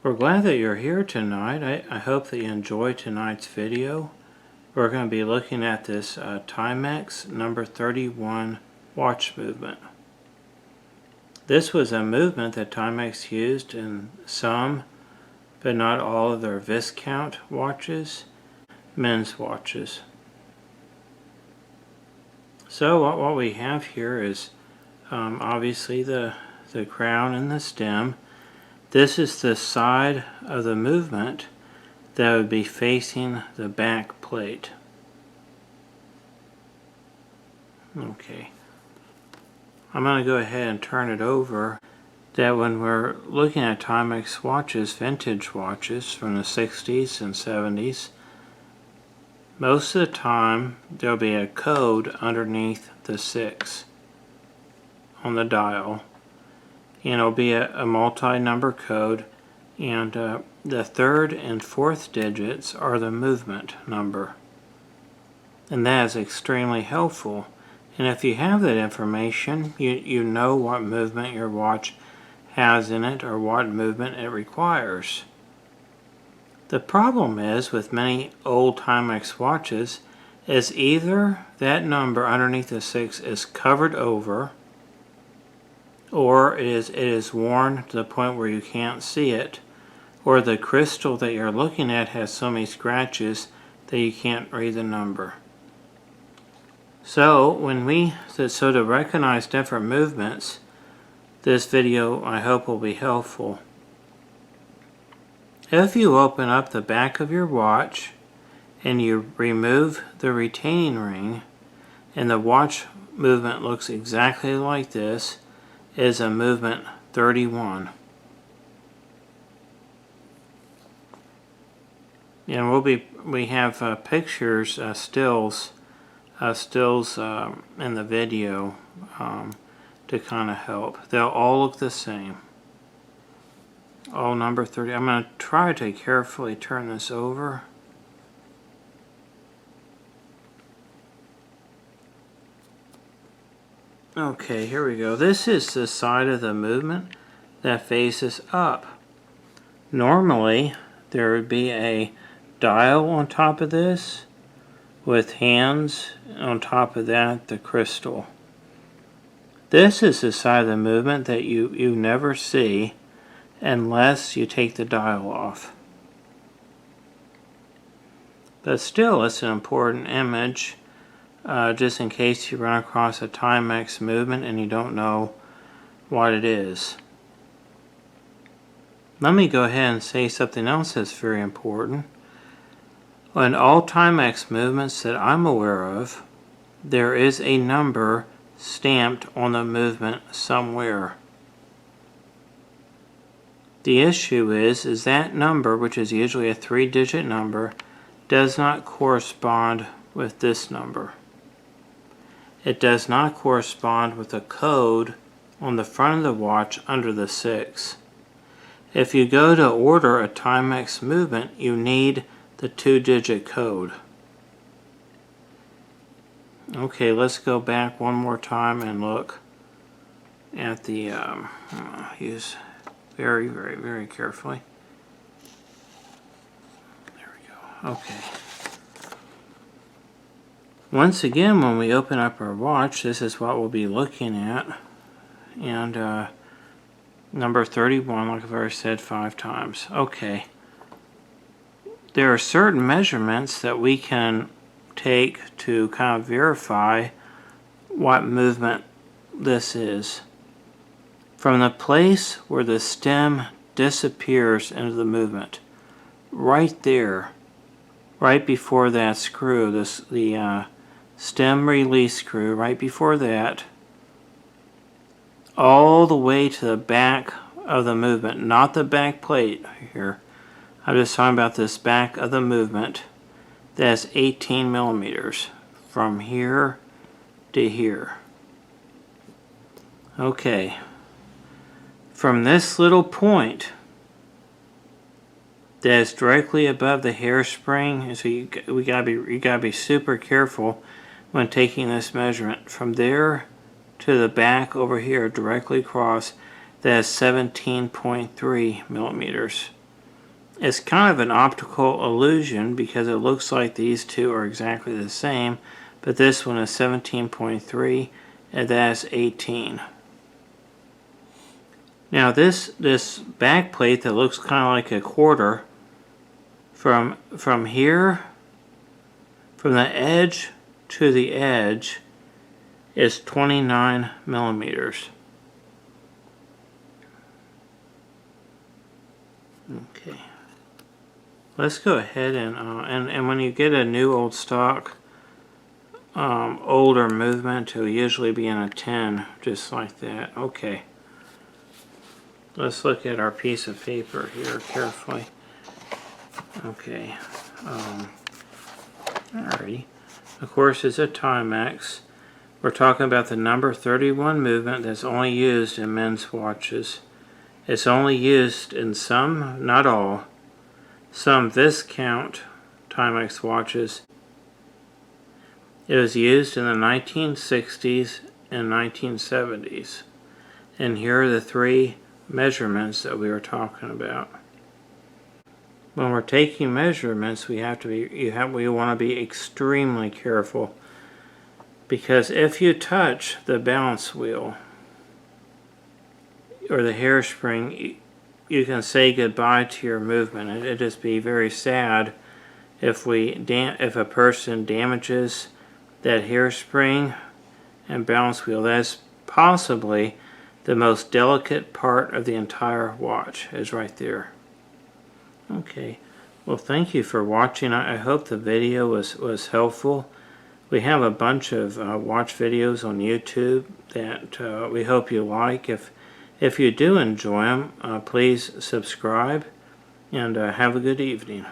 We're glad that you're here tonight. I hope that you enjoyed tonight's video. We're going to be looking at this Timex number 31 watch movement. This was a movement that Timex used in some, but not all of their Viscount watches, men's watches. So what we have here is obviously the crown and the stem. This is the side of the movement that would be facing the back plate. Okay. I'm going to go ahead and turn it over. That when we're looking at Timex watches, vintage watches from the 60s and 70s, most of the time there'll be a code underneath the 6 on the dial. And it'll be a multi-number code, and the third and fourth digits are the movement number. And that is extremely helpful. And if you have that information, you know what movement your watch has in it or what movement it requires. The problem is with many old Timex watches is either that number underneath the 6 is covered over, or it is worn to the point where you can't see it, or the crystal that you're looking at has so many scratches that you can't read the number. So to recognize different movements, this video I hope will be helpful. If you open up the back of your watch and you remove the retaining ring, and the watch movement looks exactly like this, is a movement 31. And we have pictures, stills in the video to kind of help. They'll all look the same. All number 30. I'm going to try to carefully turn this over. Okay, here we go. This is the side of the movement that faces up. Normally, there would be a dial on top of this with hands on top of that, the crystal. This is the side of the movement that you never see unless you take the dial off. But still, it's an important image. Just in case you run across a Timex movement and you don't know what it is. Let me go ahead and say something else that's very important. In all Timex movements that I'm aware of, there is a number stamped on the movement somewhere. The issue is that number, which is usually a 3-digit number, does not correspond with this number. It does not correspond with the code on the front of the watch under the 6. If you go to order a Timex movement, you need the 2-digit code. Okay, let's go back one more time and look at the, use very, very, very carefully. There we go. Okay. Once again, when we open up our watch, this is what we'll be looking at. And number 31, like I've already said 5 times. Okay. There are certain measurements that we can take to kind of verify what movement this is. From the place where the stem disappears into the movement, right there, right before that screw, the stem release screw, right before that, all the way to the back of the movement, not the back plate here. I'm just talking about this back of the movement. That's 18 millimeters from here to here. Okay. From this little point that is directly above the hairspring, so you gotta be super careful when taking this measurement. From there to the back over here, directly across, that is 17.3 millimeters. It's kind of an optical illusion because it looks like these two are exactly the same, but this one is 17.3 and that's 18. Now this back plate that looks kind of like a quarter, from here, from the edge to the edge, is 29 millimeters. Okay. Let's go ahead and when you get a new old stock, older movement, it'll usually be in a 10, just like that. Okay. Let's look at our piece of paper here carefully. Okay. Alrighty. Of course, it's a Timex. We're talking about the number 31 movement that's only used in men's watches. It's only used in some, not all, some viscount Timex watches. It was used in the 1960s and 1970s. And here are the three measurements that we were talking about. When we're taking measurements, we want to be extremely careful, because if you touch the balance wheel or the hairspring, you can say goodbye to your movement. It'd just be very sad if a person damages that hairspring and balance wheel. That's possibly the most delicate part of the entire watch, is right there. Okay, well, thank you for watching. I hope the video was helpful. We have a bunch of watch videos on YouTube that we hope you like. If you do enjoy them, please subscribe, and have a good evening.